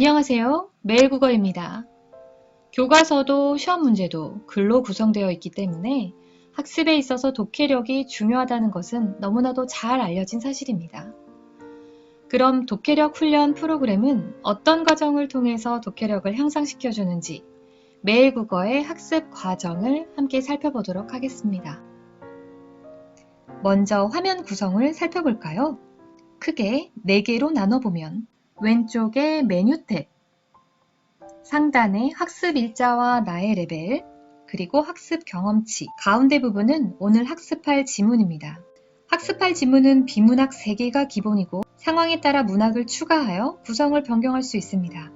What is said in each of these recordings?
안녕하세요. 매일국어입니다. 교과서도 시험 문제도 글로 구성되어 있기 때문에 학습에 있어서 독해력이 중요하다는 것은 너무나도 잘 알려진 사실입니다. 그럼 독해력 훈련 프로그램은 어떤 과정을 통해서 독해력을 향상시켜주는지 매일국어의 학습 과정을 함께 살펴보도록 하겠습니다. 먼저 화면 구성을 살펴볼까요? 크게 4개로 나눠보면 왼쪽에 메뉴 탭, 상단에 학습 일자와 나의 레벨, 그리고 학습 경험치, 가운데 부분은 오늘 학습할 지문입니다. 학습할 지문은 비문학 3개가 기본이고 상황에 따라 문학을 추가하여 구성을 변경할 수 있습니다.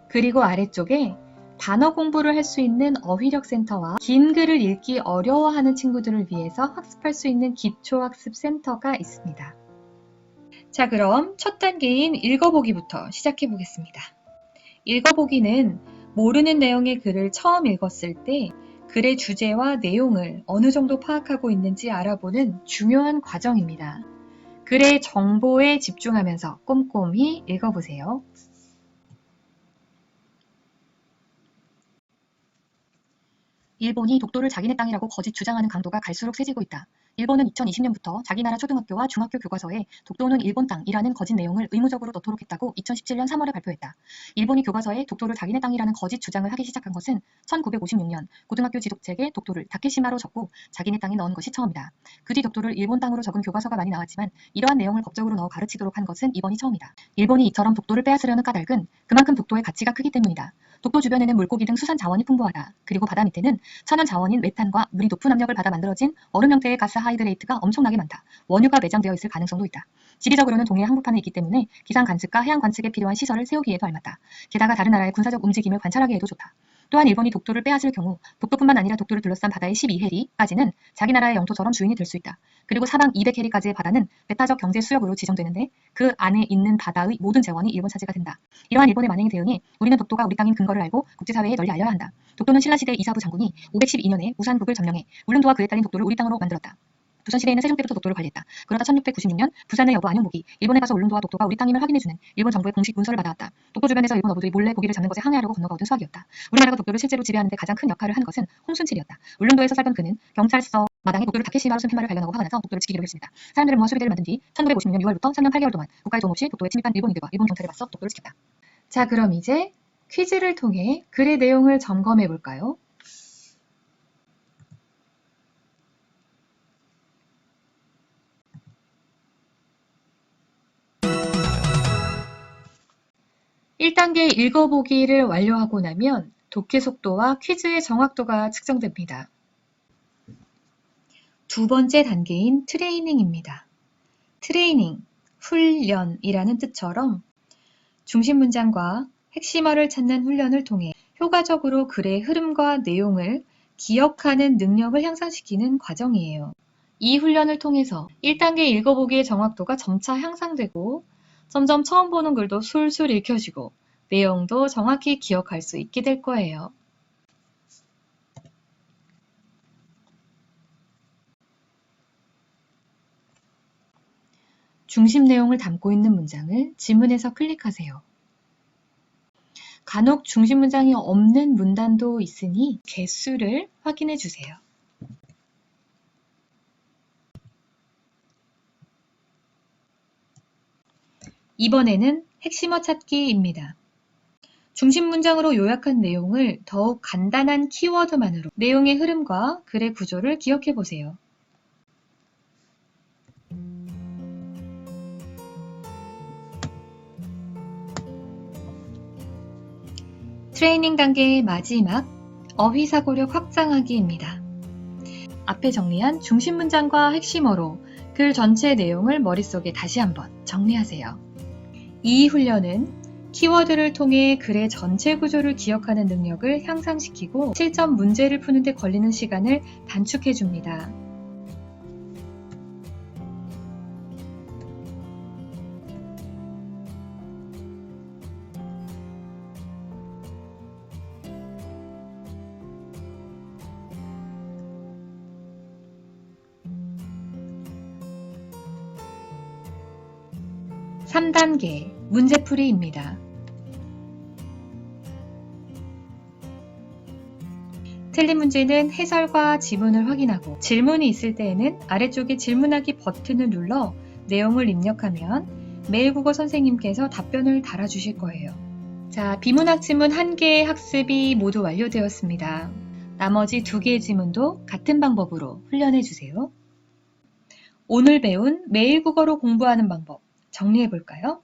그리고 아래쪽에 단어 공부를 할 수 있는 어휘력 센터와 긴 글을 읽기 어려워하는 친구들을 위해서 학습할 수 있는 기초학습 센터가 있습니다. 자, 그럼 첫 단계인 읽어보기부터 시작해 보겠습니다. 읽어보기는 모르는 내용의 글을 처음 읽었을 때 글의 주제와 내용을 어느 정도 파악하고 있는지 알아보는 중요한 과정입니다. 글의 정보에 집중하면서 꼼꼼히 읽어보세요. 일본이 독도를 자기네 땅이라고 거짓 주장하는 강도가 갈수록 세지고 있다. 일본은 2020년부터 자기 나라 초등학교와 중학교 교과서에 독도는 일본 땅이라는 거짓 내용을 의무적으로 넣도록 했다고 2017년 3월에 발표했다. 일본이 교과서에 독도를 자기네 땅이라는 거짓 주장을 하기 시작한 것은 1956년 고등학교 지도책에 독도를 다케시마로 적고 자기네 땅에 넣은 것이 처음이다. 그 뒤 독도를 일본 땅으로 적은 교과서가 많이 나왔지만 이러한 내용을 법적으로 넣어 가르치도록 한 것은 이번이 처음이다. 일본이 이처럼 독도를 빼앗으려는 까닭은 그만큼 독도의 가치가 크기 때문이다. 독도 주변에는 물고기 등 수산 자원이 풍부하다. 그리고 바다 밑에는 천연 자원인 메탄과 물이 높은 압력을 받아 만들어진 얼음 형태의 가스 하이드레이트가 엄청나게 많다. 원유가 매장되어 있을 가능성도 있다. 지리적으로는 동해 항구판에 있기 때문에 기상 관측과 해양 관측에 필요한 시설을 세우기에도 알맞다. 게다가 다른 나라의 군사적 움직임을 관찰하기에도 좋다. 또한 일본이 독도를 빼앗을 경우 독도뿐만 아니라 독도를 둘러싼 바다의 12해리까지는 자기 나라의 영토처럼 주인이 될 수 있다. 그리고 사방 200해리까지의 바다는 배타적 경제 수역으로 지정되는데 그 안에 있는 바다의 모든 재원이 일본 차지가 된다. 이러한 일본의 만행에 대응해 우리는 독도가 우리 땅인 근거를 알고 국제사회에 널리 알려야 한다. 독도는 신라시대 이사부 장군이 512년에 우산국을 점령해 울릉도와 그에 딸린 독도를 우리 땅으로 만들었다. 조선시대에는 세종 때부터 독도를 관리했다. 그러다 1696년 부산의 여부 안용목이 일본에 가서 울릉도와 독도가 우리 땅임을 확인해주는 일본 정부의 공식 문서를 받아왔다. 독도 주변에서 일본 어부들이 몰래 고기를 잡는 것에 항해하려고 건너가 얻은 수학이었다. 우리나라가 독도를 실제로 지배하는 데 가장 큰 역할을 한 것은 홍순칠이었다. 울릉도에서 살던 그는 경찰서 마당에 독도를 다케시마로 쓴 팻말을 발견하고 화가 나서 독도를 지키기로 했습니다. 사람들을 모아 수비대를 만든 뒤 1956년 6월부터 3년 8개월 동안 국가의 도움 없이 독도에 침입한 일본인들과 일본 경찰에 맞서 독도를 지켰다. 자, 그럼 이제 퀴즈를 통해 글의 내용을 점검해 볼까요? (1단계) 읽어보기를 완료하고 나면 독해 속도와 퀴즈의 정확도가 측정됩니다. 두 번째 단계인 트레이닝입니다. 트레이닝, 훈련이라는 뜻처럼 중심 문장과 핵심어를 찾는 훈련을 통해 효과적으로 글의 흐름과 내용을 기억하는 능력을 향상시키는 과정이에요. 이 훈련을 통해서 1단계 읽어보기의 정확도가 점차 향상되고 점점 처음 보는 글도 술술 읽혀지고 내용도 정확히 기억할 수 있게 될 거예요. 중심 내용을 담고 있는 문장을 지문에서 클릭하세요. 간혹 중심 문장이 없는 문단도 있으니 개수를 확인해 주세요. 이번에는 핵심어 찾기입니다. 중심 문장으로 요약한 내용을 더욱 간단한 키워드만으로 내용의 흐름과 글의 구조를 기억해 보세요. 트레이닝 단계의 마지막 어휘사고력 확장하기입니다. 앞에 정리한 중심 문장과 핵심어로 글 전체 내용을 머릿속에 다시 한번 정리하세요. 이 훈련은 키워드를 통해 글의 전체 구조를 기억하는 능력을 향상시키고 실전 문제를 푸는 데 걸리는 시간을 단축해 줍니다. (3단계) 문제풀이입니다. 틀린 문제는 해설과 지문을 확인하고 질문이 있을 때에는 아래쪽에 질문하기 버튼을 눌러 내용을 입력하면 매일국어 선생님께서 답변을 달아주실 거예요. 자, 비문학 지문 1개의 학습이 모두 완료되었습니다. 나머지 2개의 지문도 같은 방법으로 훈련해 주세요. 오늘 배운 매일국어로 공부하는 방법 정리해 볼까요?